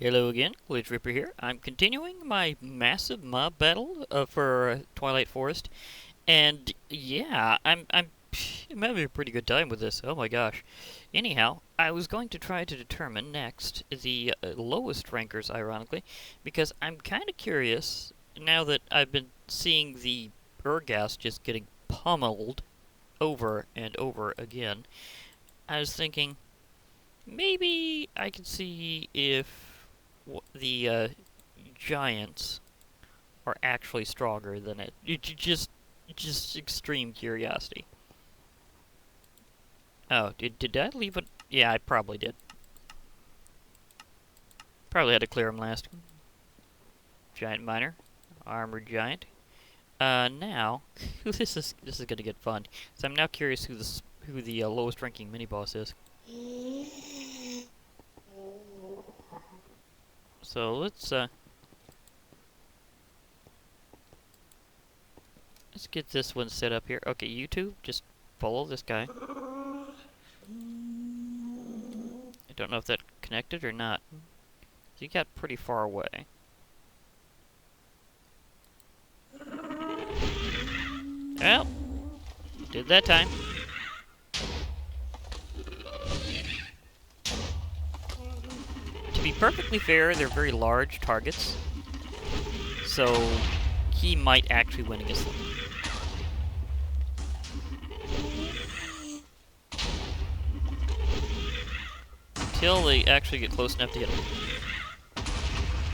Hello again, Glitch Ripper here. I'm continuing my massive mob battle for Twilight Forest, and yeah, I'm having a pretty good time with this. Oh my gosh. Anyhow, I was going to try to determine next the lowest rankers, ironically, because I'm kind of curious now that I've been seeing the Ur-ghasts just getting pummeled over and over again. I was thinking maybe I could see if the giants are actually stronger than it. Just extreme curiosity. Oh, did I leave it? Yeah, I probably did. Probably had to clear him last. Giant miner, armored giant. Now this is gonna get fun. So I'm now curious who the lowest ranking mini boss is. So let's get this one set up here. Okay, you two, just follow this guy. I don't know if that connected or not. He got pretty far away. Well, did that time. To be perfectly fair, they're very large targets, so he might actually win against them. Until they actually get close enough to hit him.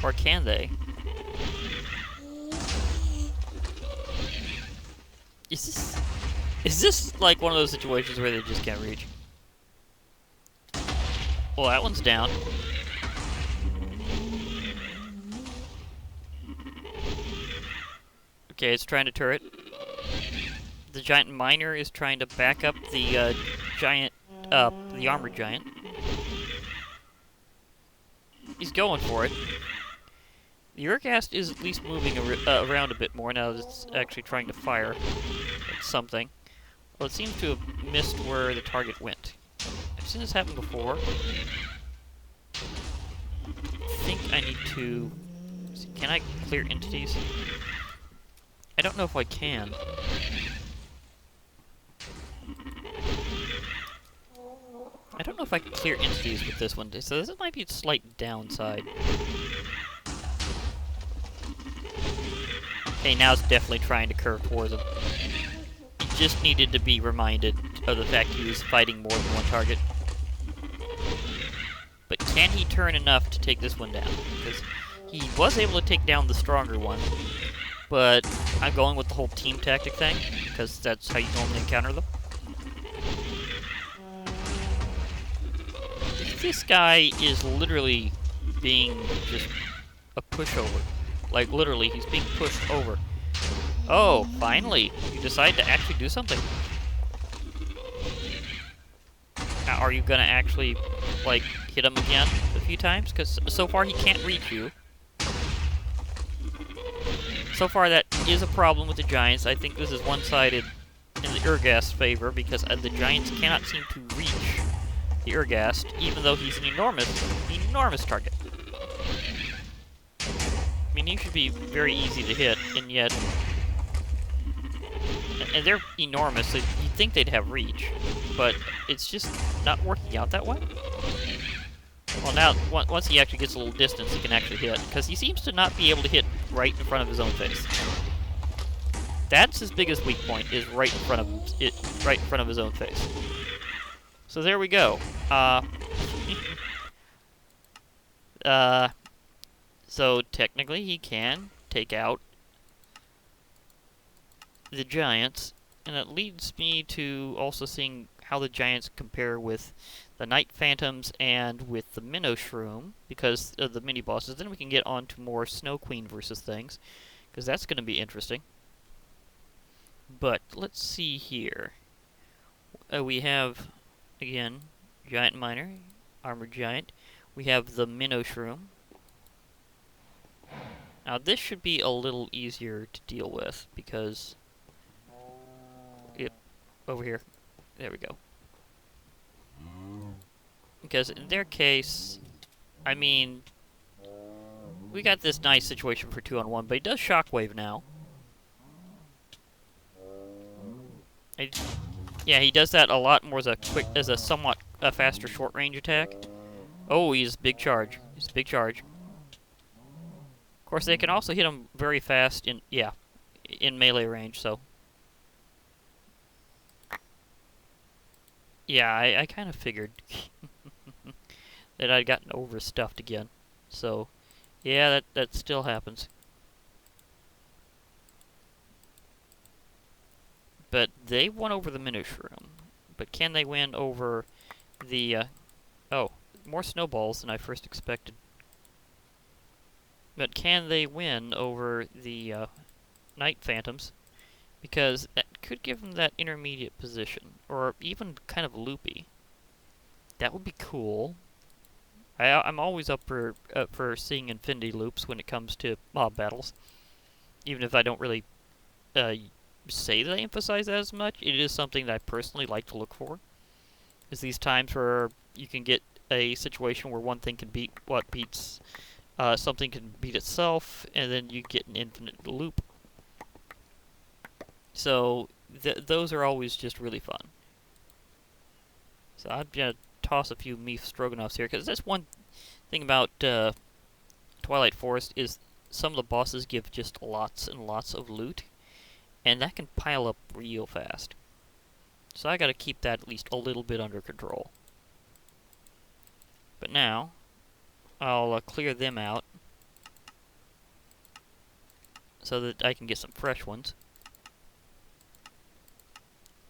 Or can they? Is this like one of those situations where they just can't reach? Well, that one's down. Okay, it's trying to turret. The giant miner is trying to back up the the armored giant. He's going for it. The Ur-ghast is at least moving around a bit more now that it's actually trying to fire at something. Well, it seems to have missed where the target went. I've seen this happen before. I think I need to... Can I clear entities? I don't know if I can. I don't know if I can clear entities with this one, so this might be a slight downside. Okay, now it's definitely trying to curve towards him. He just needed to be reminded of the fact he was fighting more than one target. But can he turn enough to take this one down? Because he was able to take down the stronger one, but I'm going with the whole team tactic thing, because that's how you normally encounter them. This guy is literally being just a pushover. Like, literally, he's being pushed over. Oh, finally! You decide to actually do something. Now, are you gonna actually, like, hit him again a few times? Because so far he can't reach you. So far that is a problem with the giants. I think this is one-sided in the Ur-ghast's favor, because the giants cannot seem to reach the Ur-ghast, even though he's an enormous target. I mean, he should be very easy to hit, and yet... And they're enormous, so you'd think they'd have reach, but it's just not working out that way. Well, now, once he actually gets a little distance, he can actually hit, because he seems to not be able to hit right in front of his own face. That's his biggest weak point, is right in front of his own face. So there we go. So technically he can take out the giants, and it leads me to also seeing how the giants compare with the Night Phantoms and with the Minoshroom, because of the mini-bosses. Then we can get on to more Snow Queen versus things, because that's going to be interesting. But let's see here. We have, again, Giant Miner, Armored Giant. We have the Minoshroom. Now this should be a little easier to deal with, because... Yep, over here. There we go. Because in their case, I mean, we got this nice situation for 2-on-1, but he does shockwave now. Yeah, he does that a lot more as a somewhat faster short range attack. Oh, he's big charge. He's big charge. Of course, they can also hit him very fast in melee range. So yeah, I kind of figured that I'd gotten overstuffed again. So yeah, that still happens. But they won over the Minoshroom. But can they win over the, oh, more snowballs than I first expected. But can they win over the, Night Phantoms? Because that could give them that intermediate position. Or even kind of loopy. That would be cool. I'm always up for seeing infinity loops when it comes to mob battles. Even if I don't really, say that I emphasize that as much, it is something that I personally like to look for. Is these times where you can get a situation where one thing can beat what beats something can beat itself, and then you get an infinite loop. So those are always just really fun. So I'm gonna toss a few beef stroganoffs here, because that's one thing about Twilight Forest is some of the bosses give just lots and lots of loot. And that can pile up real fast. So I gotta keep that at least a little bit under control. But now, I'll clear them out so that I can get some fresh ones.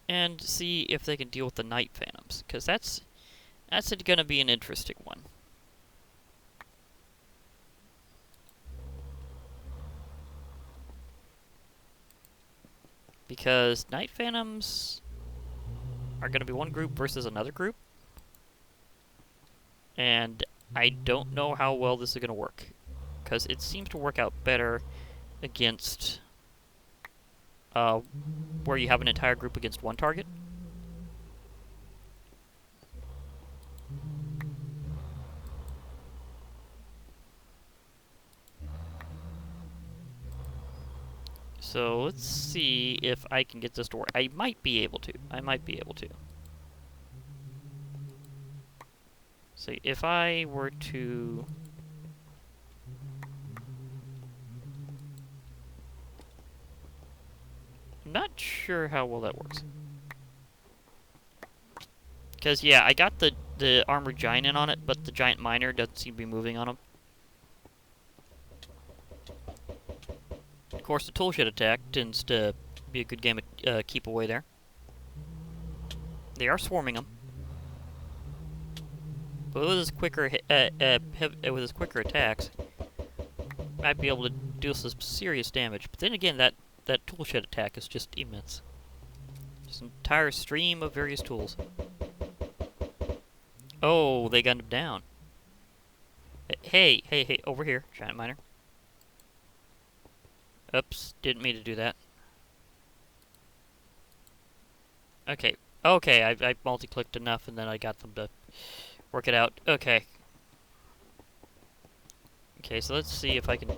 And see if they can deal with the Night Phantoms, because that's gonna be an interesting one. Because Night Phantoms are going to be one group versus another group. And I don't know how well this is going to work. Because it seems to work out better against where you have an entire group against one target. So let's see if I can get this to work. I might be able to. So if I were to... I'm not sure how well that works. Because, yeah, I got the armored giant in on it, but the giant miner doesn't seem to be moving on him. Of course, the toolshed attack tends to be a good game of keep away there. They are swarming them. But with his quicker attacks, might be able to deal some serious damage. But then again, that toolshed attack is just immense. Just an entire stream of various tools. Oh, they gunned him down. Hey, over here, giant miner. Oops, didn't mean to do that. Okay, I multi-clicked enough and then I got them to work it out. Okay, so let's see if I can...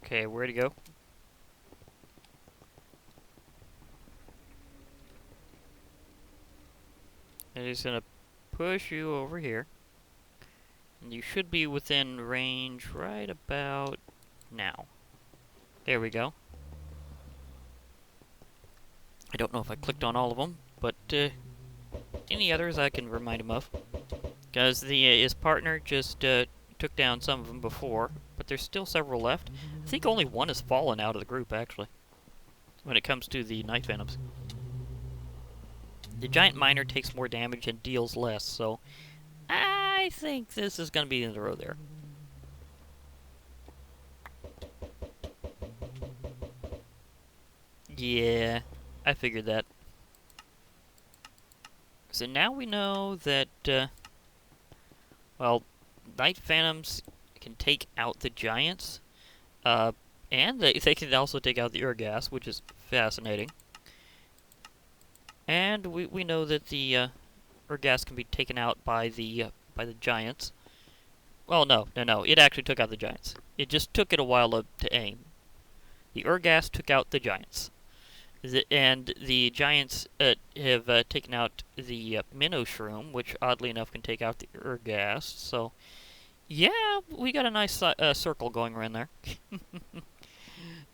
Okay, where to go? I'm just gonna push you over here. And you should be within range right about now. There we go. I don't know if I clicked on all of them, but any others I can remind him of. Because his partner just took down some of them before, but there's still several left. I think only one has fallen out of the group, actually, when it comes to the Night Phantoms. The giant miner takes more damage and deals less, so I think this is going to be in the row there. Yeah, I figured that. So now we know that, well, Night Phantoms can take out the giants, and they can also take out the Ur-ghasts, which is fascinating. And we know that the Ur-ghasts can be taken out by the giants. Well, no. It actually took out the giants. It just took it a while to aim. The Ur-ghasts took out the giants. And the giants have taken out the Minoshroom, which oddly enough can take out the Ur-ghasts. So, yeah, we got a nice circle going around there.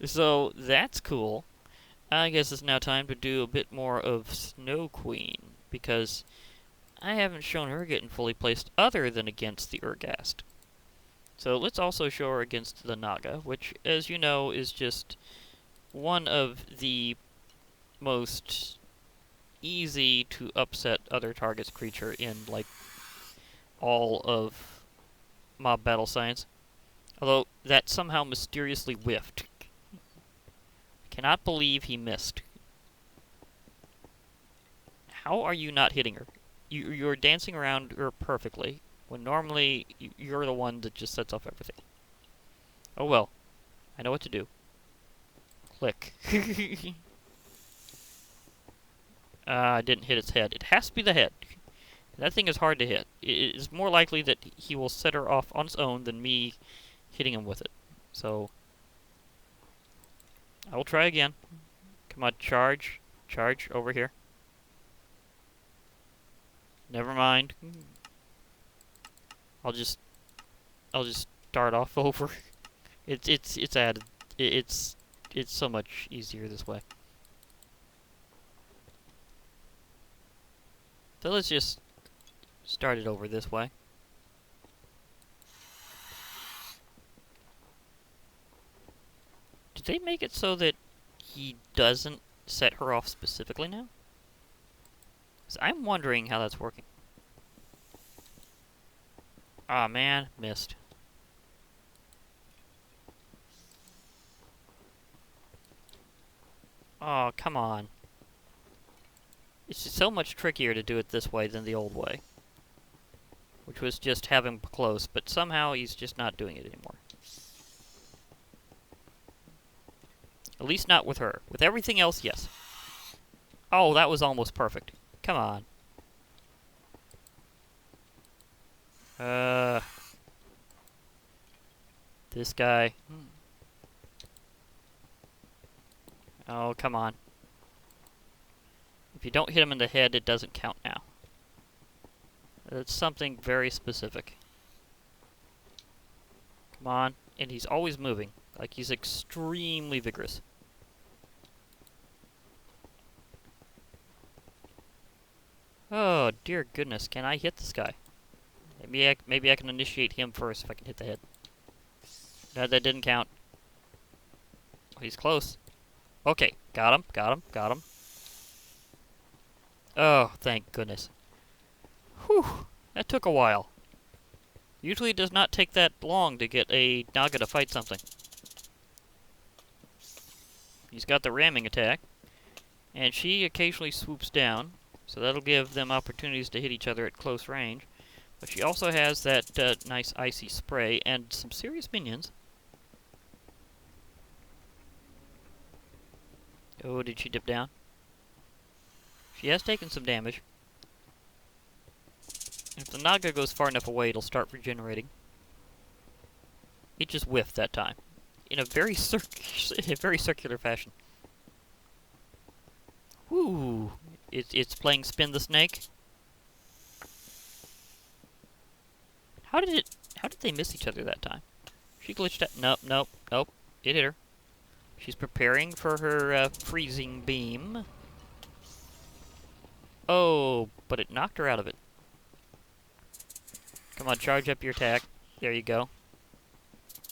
So, that's cool. I guess it's now time to do a bit more of Snow Queen, because I haven't shown her getting fully placed other than against the Ur-ghast. So let's also show her against the Naga, which, as you know, is just one of the most easy to upset other target's creature in, like, all of mob battle science. Although, that somehow mysteriously whiffed. Cannot believe he missed. How are you not hitting her? You're dancing around her perfectly, when normally you're the one that just sets off everything. Oh well. I know what to do. Click. I didn't hit its head. It has to be the head. That thing is hard to hit. It is more likely that he will set her off on its own than me hitting him with it. So, I will try again. Come on, charge. Charge over here. Never mind. I'll just start off over. It's added. It's so much easier this way. So let's just start it over this way. Did they make it so that he doesn't set her off specifically now? 'Cause I'm wondering how that's working. Aw, man, missed. Oh, come on. It's just so much trickier to do it this way than the old way. Which was just have him close, but somehow he's just not doing it anymore. At least not with her. With everything else, yes. Oh, that was almost perfect. Come on. This guy. Oh, come on. If you don't hit him in the head, it doesn't count now. It's something very specific. Come on. And he's always moving. Like, he's extremely vigorous. Oh, dear goodness. Can I hit this guy? Maybe I can initiate him first if I can hit the head. No, that didn't count. Oh, he's close. Okay, got him. Oh, thank goodness. Whew, that took a while. Usually it does not take that long to get a Naga to fight something. He's got the ramming attack, and she occasionally swoops down, so that'll give them opportunities to hit each other at close range. But she also has that nice icy spray and some serious minions. Oh, did she dip down? She has taken some damage. If the Naga goes far enough away, it'll start regenerating. It just whiffed that time. In a very circular fashion. Woo! It's playing Spin the Snake. How did they miss each other that time? She glitched out. Nope. It hit her. She's preparing for her freezing beam. Oh, but it knocked her out of it. Come on, charge up your attack. There you go.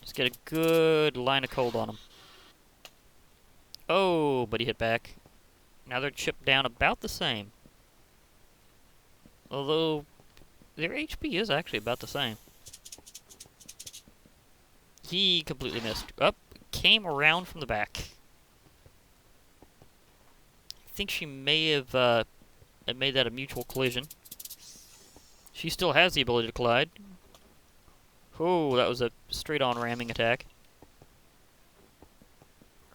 Just get a good line of cold on him. Oh, but he hit back. Now they're chipped down about the same. Although, their HP is actually about the same. He completely missed. Up, came around from the back. I think she may have made that a mutual collision. She still has the ability to collide. Oh, that was a straight-on ramming attack.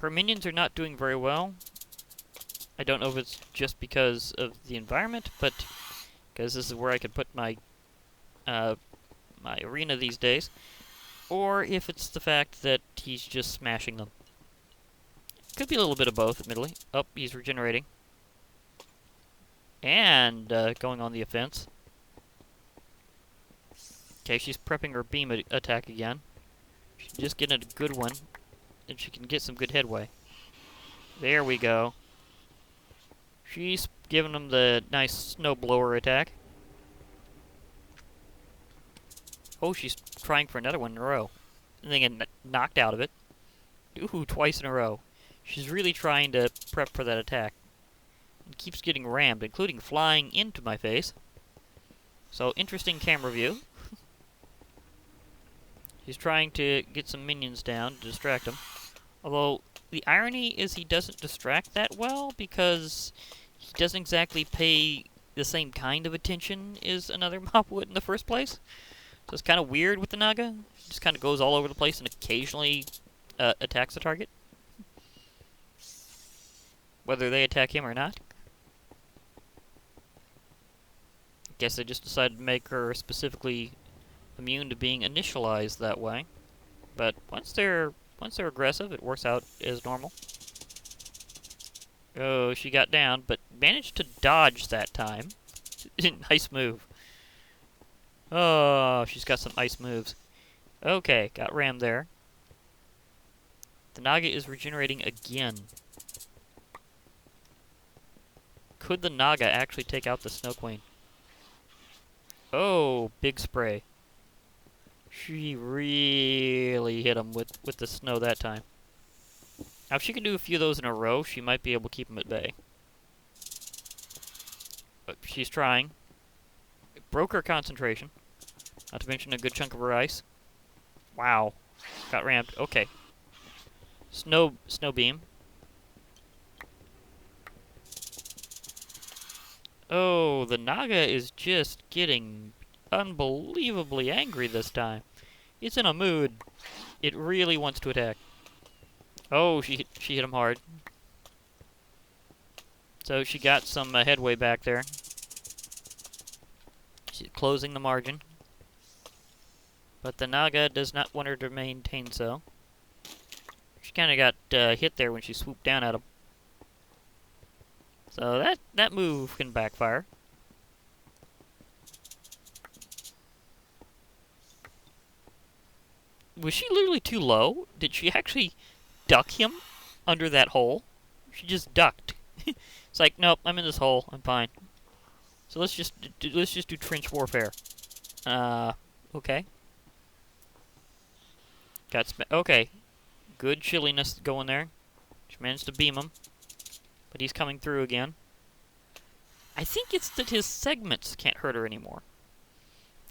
Her minions are not doing very well. I don't know if it's just because of the environment, but because this is where I could put my my arena these days, or if it's the fact that he's just smashing them. Could be a little bit of both, admittedly. Oh, he's regenerating. And going on the offense. Okay, she's prepping her beam attack again. She's just getting a good one, and she can get some good headway. There we go. She's giving him the nice snowblower attack. Oh, she's trying for another one in a row. And then get knocked out of it. Ooh, twice in a row. She's really trying to prep for that attack. And keeps getting rammed, including flying into my face. So, interesting camera view. She's trying to get some minions down to distract him. Although, the irony is he doesn't distract that well because he doesn't exactly pay the same kind of attention as another mob would in the first place. So it's kind of weird with the Naga. He just kind of goes all over the place and occasionally attacks the target. Whether they attack him or not. Guess they just decided to make her specifically immune to being initialized that way. But once they're aggressive, it works out as normal. Oh, she got down, but managed to dodge that time. Nice move. Oh, she's got some ice moves. Okay, got rammed there. The Naga is regenerating again. Could the Naga actually take out the Snow Queen? Oh, big spray. She really hit him with the snow that time. Now, if she can do a few of those in a row, she might be able to keep him at bay. But she's trying. It broke her concentration. Not to mention a good chunk of her ice. Wow. Got rammed. Okay. Snow beam. Oh, the Naga is just getting unbelievably angry this time. It's in a mood. It really wants to attack. Oh, she hit him hard. So she got some headway back there. She's closing the margin. But the Naga does not want her to maintain so. She kind of got hit there when she swooped down at him. So that move can backfire. Was she literally too low? Did she actually duck him under that hole? She just ducked. It's like, nope, I'm in this hole. I'm fine. So let's just do trench warfare. Okay. Okay. Good chilliness going there. She managed to beam him. But he's coming through again. I think it's that his segments can't hurt her anymore.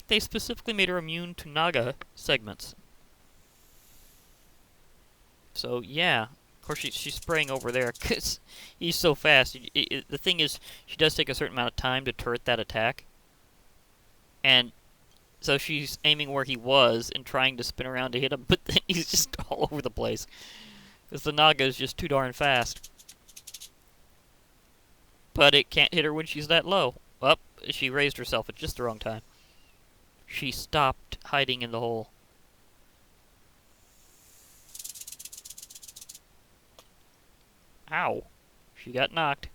They specifically made her immune to Naga segments. So, yeah. Of course, she's spraying over there because he's so fast. The thing is, she does take a certain amount of time to turret that attack. And so she's aiming where he was and trying to spin around to hit him, but then he's just all over the place. Because the Naga is just too darn fast. But it can't hit her when she's that low. Up, she raised herself at just the wrong time. She stopped hiding in the hole. Ow. She got knocked.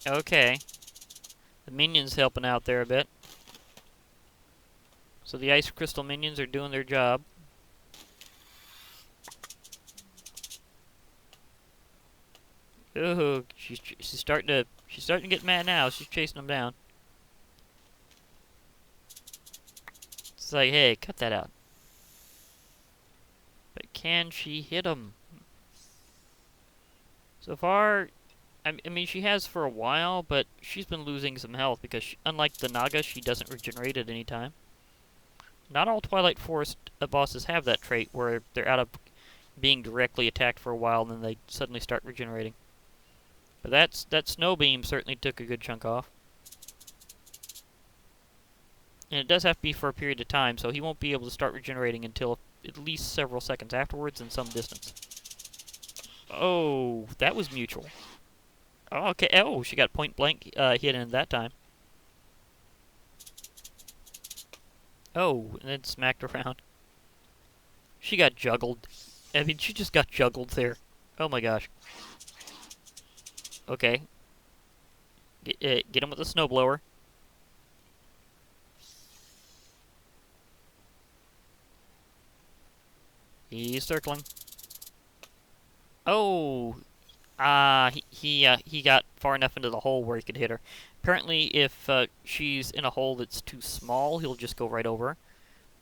Okay. The minions helping out there a bit. So the ice crystal minions are doing their job. Ooh, she's starting to get mad now. She's chasing them down. It's like, hey, cut that out. But can she hit him? So far, I mean, she has for a while, but she's been losing some health because, unlike the Naga, she doesn't regenerate at any time. Not all Twilight Forest bosses have that trait where they're out of being directly attacked for a while and then they suddenly start regenerating. But that snow beam certainly took a good chunk off. And it does have to be for a period of time, so he won't be able to start regenerating until at least several seconds afterwards and some distance. Oh, that was mutual. Oh, okay. Oh, she got point blank hit in that time. Oh, and then smacked around. She got juggled. I mean, she just got juggled there. Oh my gosh. Okay. Get him with the snowblower. He's circling. Oh, he got far enough into the hole where he could hit her. Apparently, if she's in a hole that's too small, he'll just go right over her.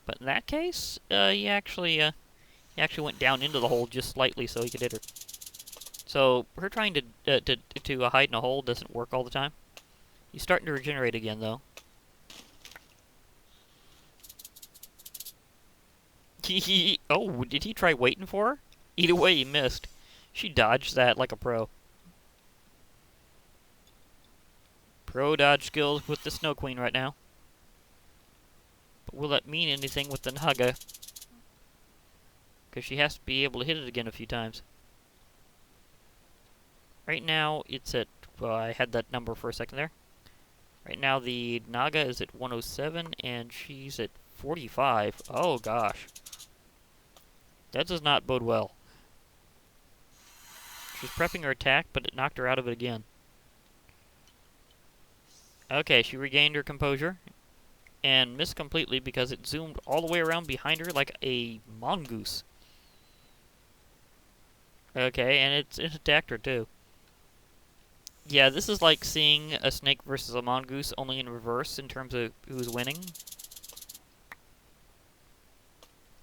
But in that case, he actually went down into the hole just slightly so he could hit her. So her trying to hide in a hole doesn't work all the time. He's starting to regenerate again, though. Oh, did he try waiting for her? Either way, he missed. She dodged that like a pro. Pro dodge skills with the Snow Queen right now. But will that mean anything with the Naga? Because she has to be able to hit it again a few times. Right now, it's at... Well, I had that number for a second there. Right now, the Naga is at 107, and she's at 45. Oh, gosh. That does not bode well. She's prepping her attack, but it knocked her out of it again. Okay, she regained her composure. And missed completely because it zoomed all the way around behind her like a mongoose. Okay, and it attacked her too. Yeah, this is like seeing a snake versus a mongoose, only in reverse in terms of who's winning.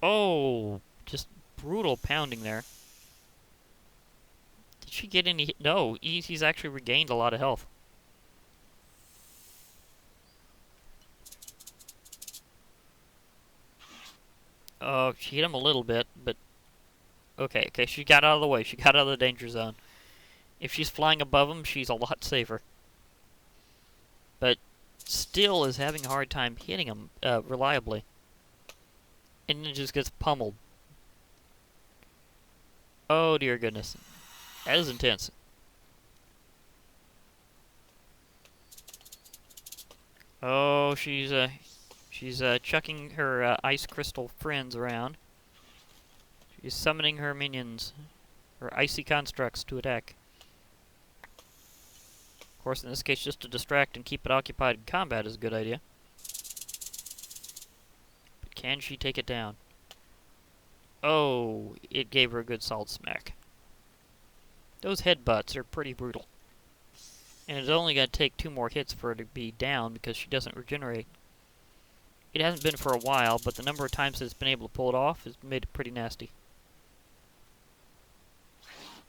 Oh, just brutal pounding there. Did she get any... No, he's actually regained a lot of health. Oh, she hit him a little bit, but... Okay, she got out of the way. She got out of the danger zone. If she's flying above him, she's a lot safer. But still is having a hard time hitting him reliably. And then just gets pummeled. Oh, dear goodness. That is intense. Oh, she's chucking her ice crystal friends around. She's summoning her minions, her icy constructs, to attack. Of course, in this case, just to distract and keep it occupied in combat is a good idea. But can she take it down? Oh, it gave her a good solid smack. Those headbutts are pretty brutal. And it's only going to take 2 more hits for her to be down because she doesn't regenerate. It hasn't been for a while, but the number of times that it's been able to pull it off has made it pretty nasty.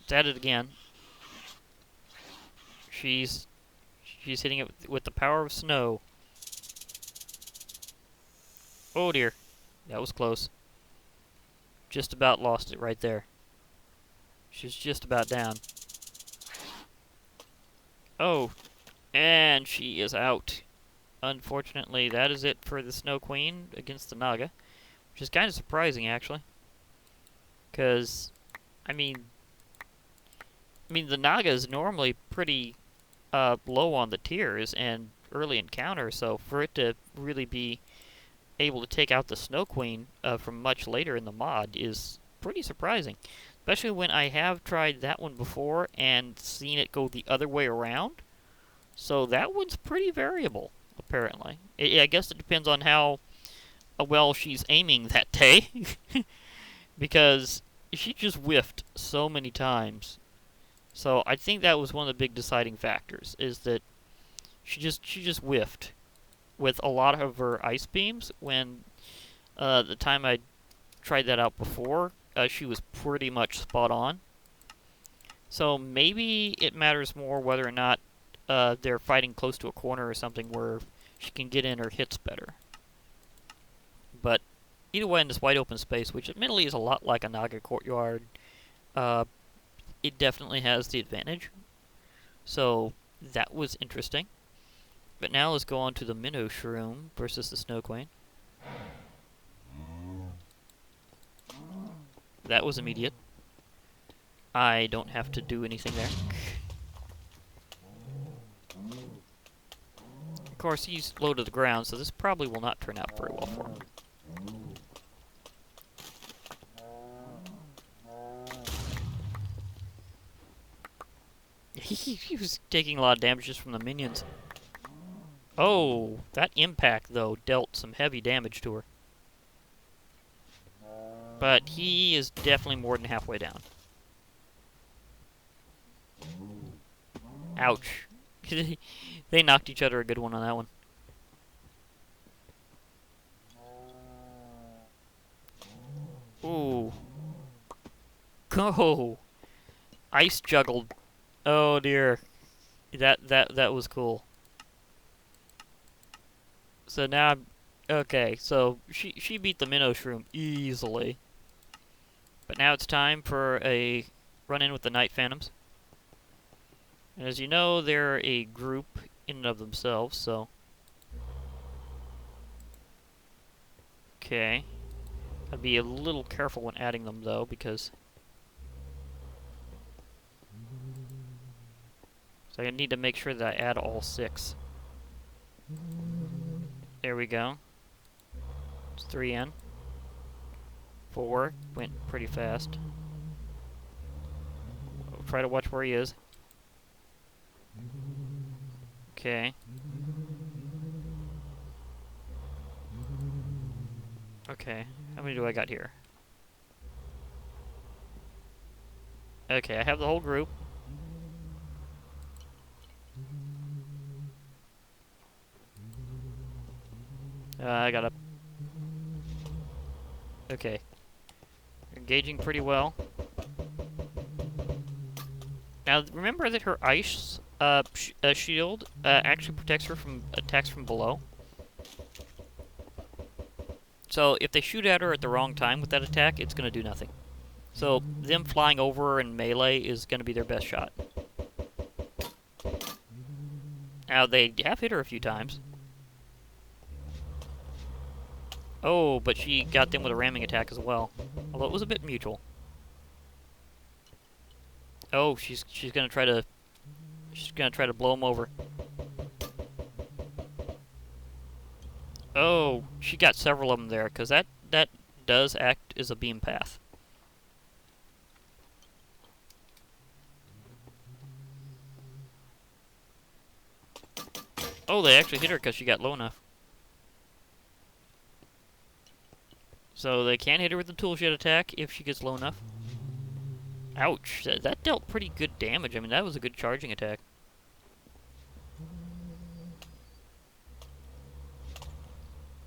It's at it again. She's hitting it with the power of snow. Oh dear. That was close. Just about lost it right there. She's just about down. Oh, and she is out. Unfortunately, that is it for the Snow Queen against the Naga. Which is kind of surprising, actually. Because, I mean, the Naga is normally pretty low on the tiers and early encounter, so for it to really be able to take out the Snow Queen from much later in the mod is pretty surprising. Especially when I have tried that one before and seen it go the other way around. So that one's pretty variable, apparently. I guess it depends on how well she's aiming that day. Because she just whiffed so many times. So I think that was one of the big deciding factors, is that she just whiffed with a lot of her ice beams. When the time I tried that out before, she was pretty much spot on. So maybe it matters more whether or not they're fighting close to a corner or something where she can get in her hits better. But either way, in this wide open space, which admittedly is a lot like a Naga courtyard, it definitely has the advantage. So that was interesting. But now let's go on to the Minoshroom versus the Snow Queen. that was immediate. I don't have to do anything there. Of course, he's low to the ground, so this probably will not turn out very well for him. He was taking a lot of damage just from the minions. Oh, that impact, though, dealt some heavy damage to her. But he is definitely more than halfway down. Ouch. They knocked each other a good one on that one. Ooh. Go! Ice juggled. Oh dear. That was cool. So now okay, so she beat the Minoshroom easily. But now it's time for a run-in with the Night Phantoms. And as you know, they're a group in and of themselves, so... Okay. I'd be a little careful when adding them, though, because... So I need to make sure that I add all 6. There we go. It's 3 in. 4 went pretty fast. I'll try to watch where he is. Okay. Okay, how many do I got here? Okay, I have the whole group. I got a... Okay. Engaging pretty well. Now, remember that her ice shield actually protects her from attacks from below. So, if they shoot at her at the wrong time with that attack, it's going to do nothing. So, them flying over and melee is going to be their best shot. Now, they have hit her a few times. Oh, but she got them with a ramming attack as well. Although it was a bit mutual. Oh, she's going to try to blow him over. Oh, she got several of them there, because that does act as a beam path. Oh, they actually hit her because she got low enough. So they can hit her with the toolshed attack if she gets low enough. Ouch, that dealt pretty good damage. I mean, that was a good charging attack.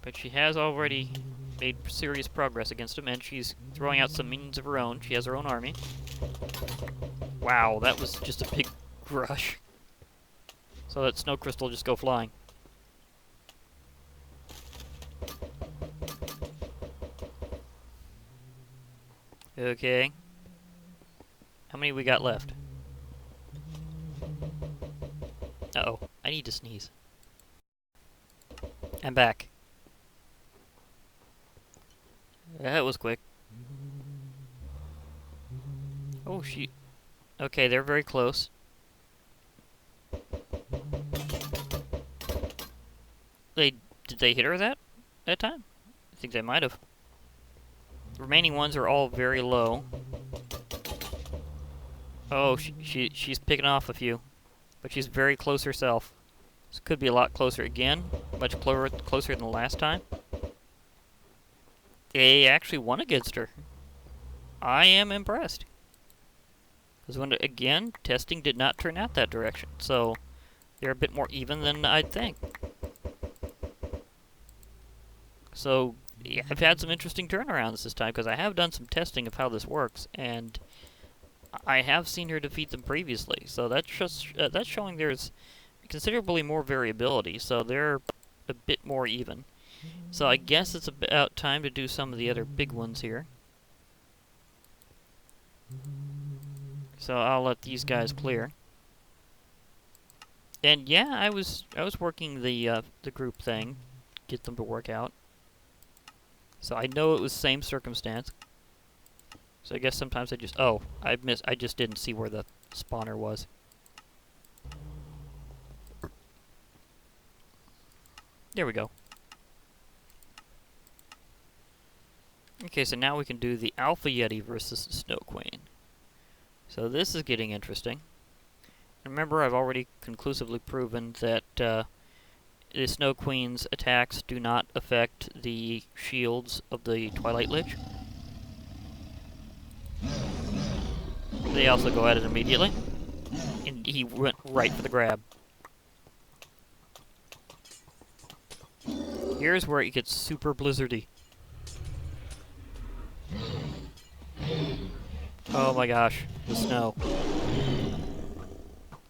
But she has already made serious progress against him, and she's throwing out some minions of her own. She has her own army. Wow, that was just a big rush. So that snow crystal just go flying. Okay. How many we got left? Uh-oh, I need to sneeze. I'm back. That was quick. Oh, she... Okay, they're very close. Did they hit her that time? I think they might have. The remaining ones are all very low. Oh, she's picking off a few. But she's very close herself. This could be a lot closer again. Much closer than the last time. They actually won against her. I am impressed. Because again, testing did not turn out that direction. So, they're a bit more even than I'd think. So, yeah, I've had some interesting turnarounds this time, because I have done some testing of how this works, and I have seen her defeat them previously. So that's just that's showing there's considerably more variability, so they're a bit more even. So I guess it's about time to do some of the other big ones here. So I'll let these guys clear. And yeah, I was working the group thing, get them to work out. So I know it was same circumstance. So I guess sometimes I just... Oh, I just didn't see where the spawner was. There we go. Okay, so now we can do the Alpha Yeti versus the Snow Queen. So this is getting interesting. Remember, I've already conclusively proven that the Snow Queen's attacks do not affect the shields of the Twilight Lich. They also go at it immediately. And he went right for the grab. Here's where it gets super blizzardy. Oh my gosh, the snow.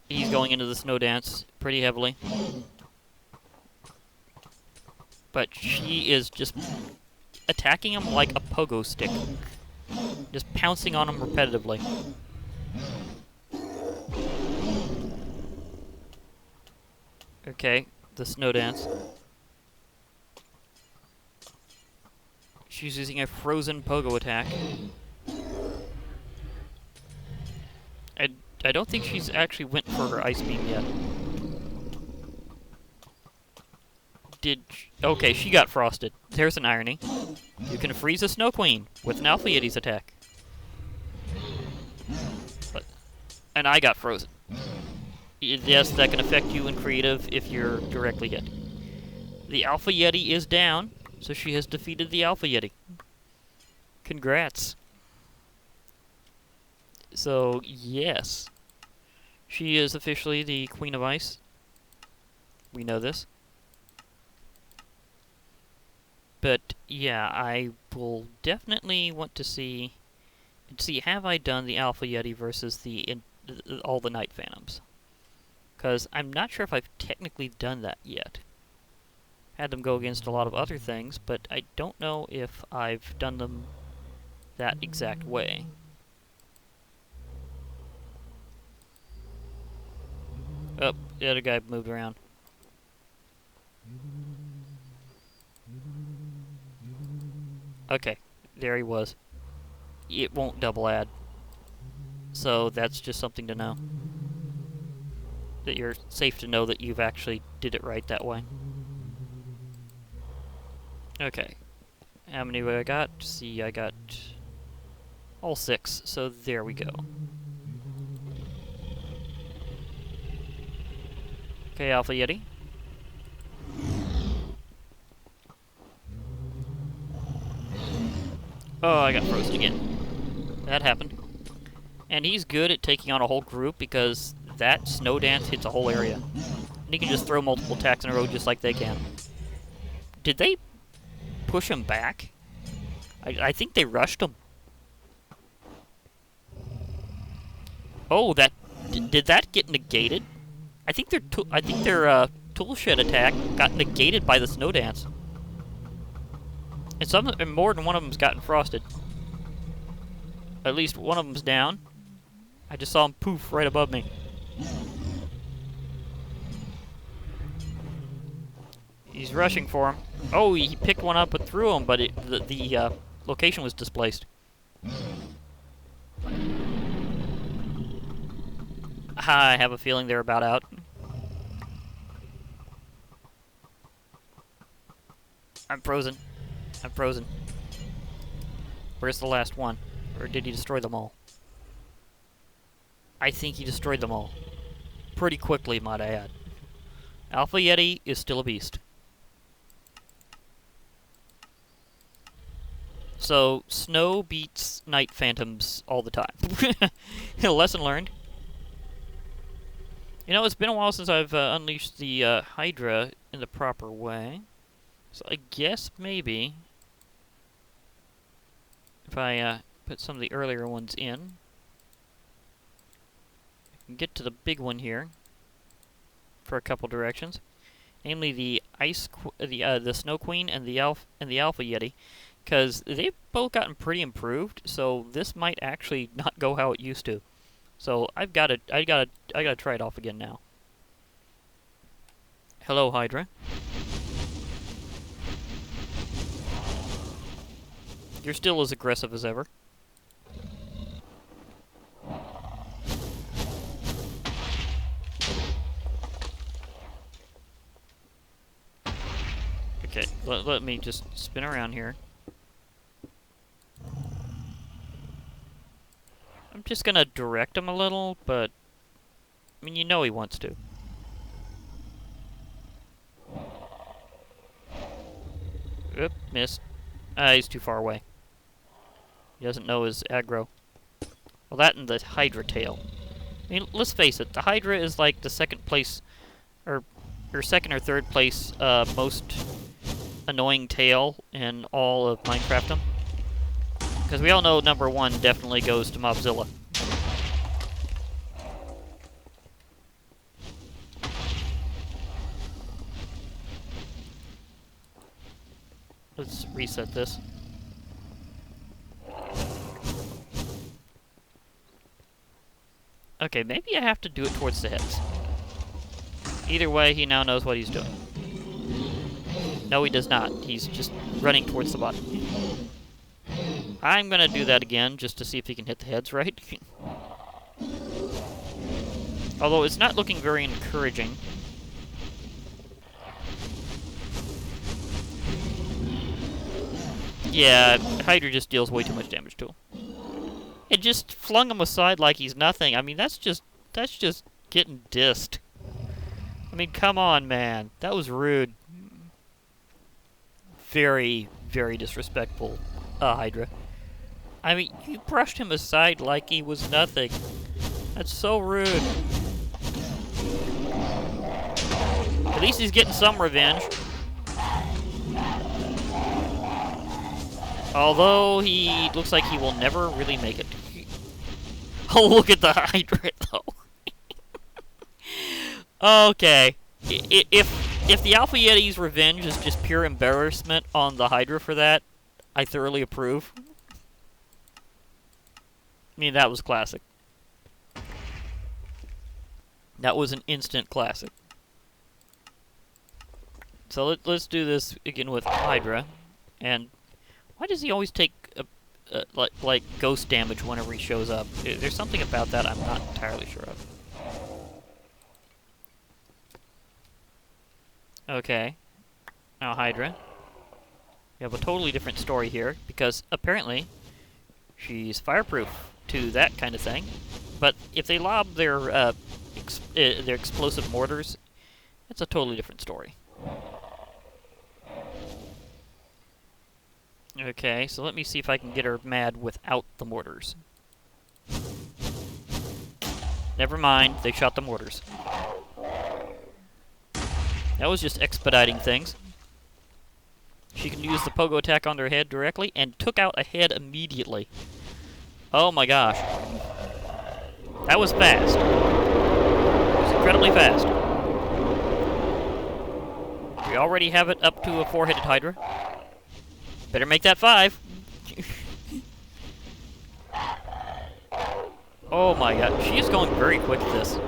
He's going into the snow dance pretty heavily. But she is just attacking him like a pogo stick. Just pouncing on him repetitively. Okay, the snow dance. She's using a frozen pogo attack. I don't think she's actually went for her ice beam yet. Okay, she got frosted. There's an irony. You can freeze a Snow Queen with an Alpha Yeti's attack. And I got frozen. Yes, that can affect you in creative if you're directly hit. The Alpha Yeti is down, so she has defeated the Alpha Yeti. Congrats. So, yes. She is officially the Queen of Ice. We know this. But, yeah, I will definitely want to see have I done the Alpha Yeti versus all the Night Phantoms. Because I'm not sure if I've technically done that yet. Had them go against a lot of other things, but I don't know if I've done them that exact way. Oh, the other guy moved around. Okay, there he was. It won't double add. So that's just something to know. That you're safe to know that you've actually did it right that way. Okay. How many I got? See, I got all 6, so there we go. Okay, Alpha Yeti. Oh, I got frozen again. That happened. And he's good at taking on a whole group because that snow dance hits a whole area. And he can just throw multiple attacks in a row just like they can. Did they push him back? I think they rushed him. Oh, did that get negated? I think their tool shed attack got negated by the snow dance. And more than one of them's gotten frosted. At least one of them's down. I just saw him poof right above me. He's rushing for him. Oh, he picked one up and threw him, but the location was displaced. I have a feeling they're about out. I'm frozen. I'm frozen. Where's the last one? Or did he destroy them all? I think he destroyed them all. Pretty quickly, might I add. Alpha Yeti is still a beast. So, snow beats night phantoms all the time. Lesson learned. You know, it's been a while since I've unleashed the Hydra in the proper way. So I guess maybe if I put some of the earlier ones in, I can get to the big one here for a couple directions, namely the the Snow Queen and the Alpha Yeti, because they've both gotten pretty improved. So this might actually not go how it used to. So I gotta try it off again now. Hello, Hydra. You're still as aggressive as ever. Okay, let me just spin around here. I'm just gonna direct him a little, but I mean, you know he wants to. Oop, missed. He's too far away. He doesn't know his aggro. Well, that and the Hydra tail. I mean, let's face it, the Hydra is like the second place, or second or third place most annoying tail in all of Minecraft. Because we all know number one definitely goes to Mobzilla. Let's reset this. Okay, maybe I have to do it towards the heads. Either way, he now knows what he's doing. No, he does not. He's just running towards the bottom. I'm gonna do that again, just to see if he can hit the heads right. Although it's not looking very encouraging. Yeah, Hydra just deals way too much damage to him. It just flung him aside like he's nothing. I mean, that's just getting dissed. I mean, come on, man. That was rude. Very, very disrespectful, Hydra. I mean, you brushed him aside like he was nothing. That's so rude. At least he's getting some revenge. Although he looks like he will never really make it. Oh, look at the Hydra, though. Okay. If the Alpha Yeti's revenge is just pure embarrassment on the Hydra for that, I thoroughly approve. I mean, that was classic. That was an instant classic. So let's do this again with Hydra. And why does he always take like ghost damage whenever he shows up? There's something about that I'm not entirely sure of. Okay. Now Hydra. We have a totally different story here, because apparently she's fireproof to that kind of thing. But if they lob their explosive mortars, it's a totally different story. Okay, so let me see if I can get her mad without the mortars. Never mind, they shot the mortars. That was just expediting things. She can use the pogo attack on their head directly, and took out a head immediately. Oh my gosh. That was fast. It was incredibly fast. We already have it up to a 4-headed Hydra. Better make that 5. Oh my god, she is going very quick at this.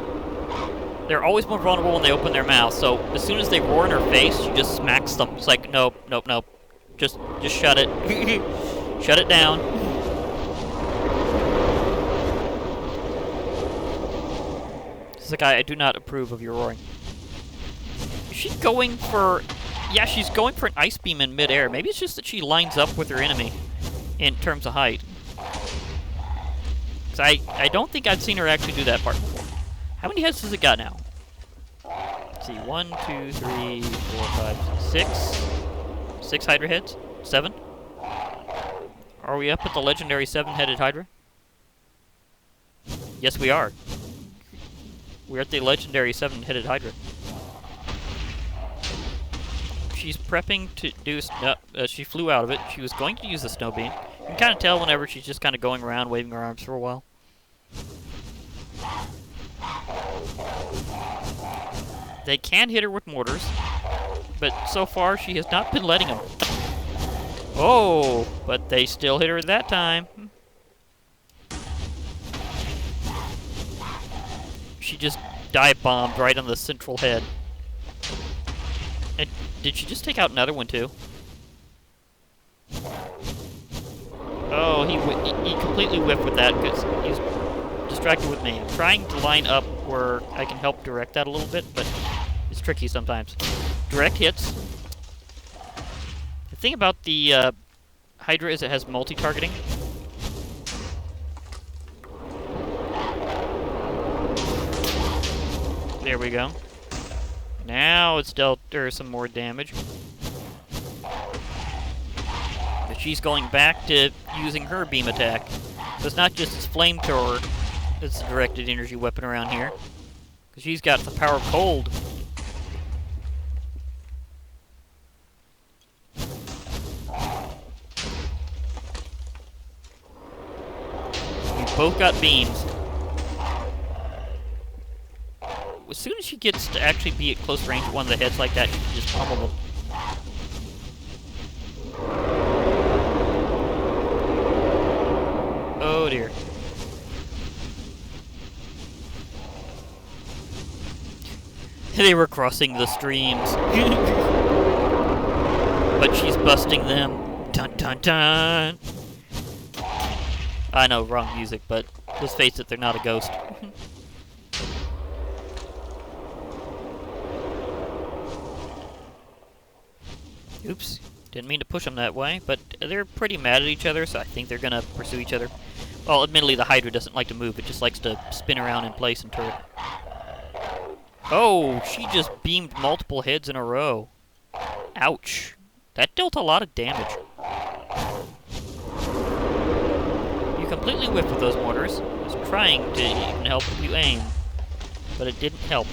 They're always more vulnerable when they open their mouth, so as soon as they roar in her face, she just smacks them. It's like, nope, nope, nope. Just shut it. Shut it down. It's like, I do not approve of your roaring. Is she going for... Yeah, she's going for an ice beam in midair. Maybe it's just that she lines up with her enemy in terms of height. 'Cause I don't think I've seen her actually do that part before. How many heads does it got now? Let's see, 1, 2, 3, 4, 5, 6. 6 Hydra heads? 7? Are we up at the legendary 7-headed Hydra? Yes, we are. We're at the legendary 7-headed Hydra. She's prepping to do... she flew out of it. She was going to use the snow beam. You can kind of tell whenever she's just kind of going around, waving her arms for a while. They can hit her with mortars, but so far she has not been letting them. Oh, but they still hit her that time. She just dive bombed right on the central head. And did she just take out another one too? Oh, he completely whiffed with that because he's distracted with me. I'm trying to line up where I can help direct that a little bit, but it's tricky sometimes. Direct hits. thing about the Hydra is it has multi-targeting. There we go. Now it's dealt her some more damage. But she's going back to using her beam attack. So it's not just its flamethrower that's a directed energy weapon around here. Because she's got the power of cold. You both got beams. As soon as she gets to actually be at close range with one of the heads like that, she can just pummel them. Oh dear. They were crossing the streams. But she's busting them. Dun dun dun! I know, wrong music, but let's face it, they're not a ghost. Oops, didn't mean to push them that way, but they're pretty mad at each other, so I think they're gonna pursue each other. Well, admittedly, the Hydra doesn't like to move, it just likes to spin around in place and turret. Oh, she just beamed multiple heads in a row. Ouch. That dealt a lot of damage. You completely whiffed with those mortars. I was trying to even help you aim, but it didn't help.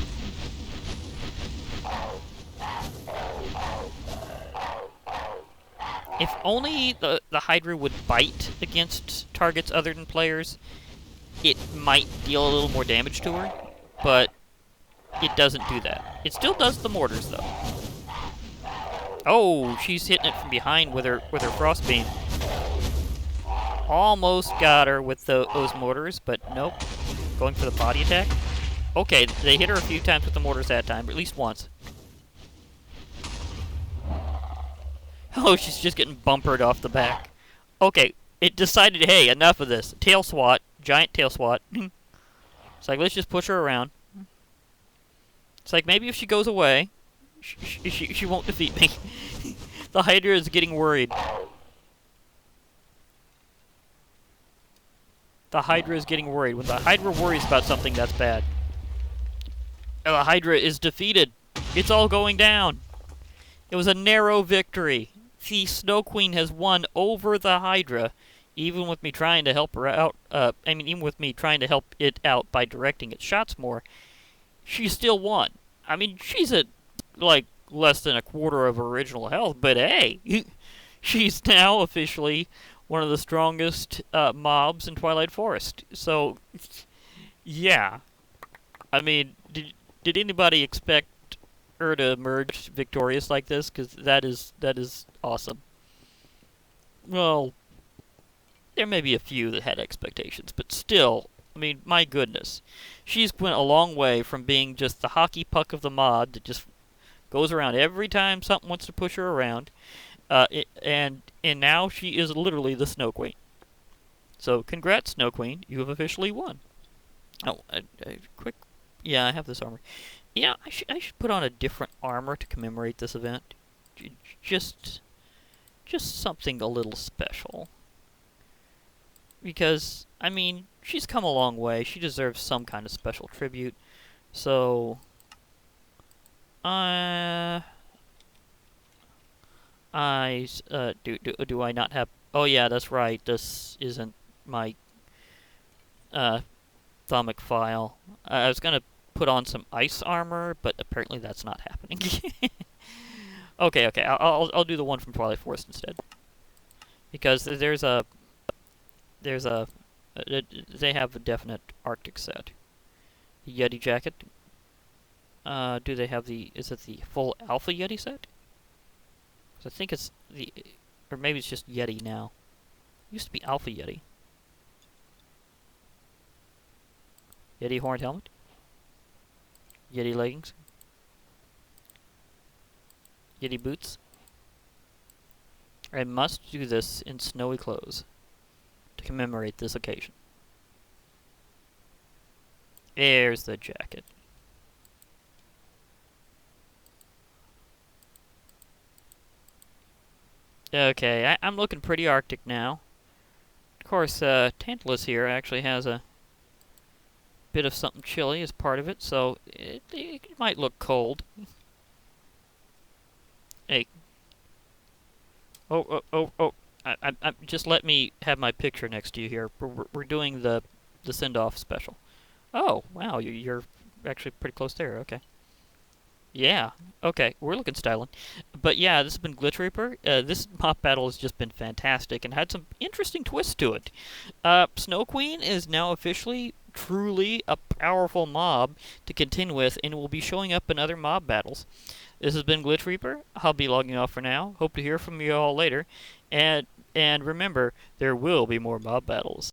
If only the Hydra would bite against targets other than players, it might deal a little more damage to her, but it doesn't do that. It still does the mortars, though. Oh, she's hitting it from behind with her frost beam. Almost got her with those mortars, but nope. Going for the body attack. Okay, they hit her a few times with the mortars that time, at least once. Oh, she's just getting bumpered off the back. Okay, it decided, hey, enough of this. Tail swat. Giant tail swat. It's like, let's just push her around. It's like, maybe if she goes away, she won't defeat me. The Hydra is getting worried. The Hydra is getting worried. When the Hydra worries about something, that's bad. The Hydra is defeated. It's all going down. It was a narrow victory. The Snow Queen has won over the Hydra, even with me trying to help her out. Even with me trying to help it out by directing its shots more, she still won. I mean, she's at, like, less than a quarter of her original health, but hey, she's now officially one of the strongest mobs in Twilight Forest. So, yeah. I mean, did anybody expect her to emerge victorious like this? Because that is awesome. Well, there may be a few that had expectations, but still, I mean, my goodness. She's went a long way from being just the hockey puck of the mod that just goes around every time something wants to push her around. And now she is literally the Snow Queen. So, congrats, Snow Queen. You have officially won. Oh, quick. Yeah, I have this armor. Yeah, I should put on a different armor to commemorate this event. Just something a little special. Because, I mean, she's come a long way. She deserves some kind of special tribute. So, do I not have... Oh yeah, that's right. This isn't my Thummic file. I was gonna put on some ice armor, but apparently that's not happening. Okay, I'll do the one from Twilight Forest instead. Because they have a definite Arctic set. The Yeti jacket. Do they have is it the full Alpha Yeti set? 'Cause I think it's or maybe it's just Yeti now. It used to be Alpha Yeti. Yeti horned helmet. Yeti leggings. Yeti boots. I must do this in snowy clothes to commemorate this occasion. There's the jacket. Okay, I'm looking pretty arctic now. Of course, Tantalus here actually has a bit of something chilly as part of it, so it might look cold. Hey, oh! Just let me have my picture next to you here. We're doing the send-off special. Oh, wow, you're actually pretty close there. Okay. Yeah. Okay, we're looking styling. But yeah, this has been Glitch Reaper. This mob battle has just been fantastic and had some interesting twists to it. Snow Queen is now officially truly a powerful mob to contend with and will be showing up in other mob battles. This has been Glitch Reaper. I'll be logging off for now. Hope to hear from you all later. And remember, there will be more mob battles.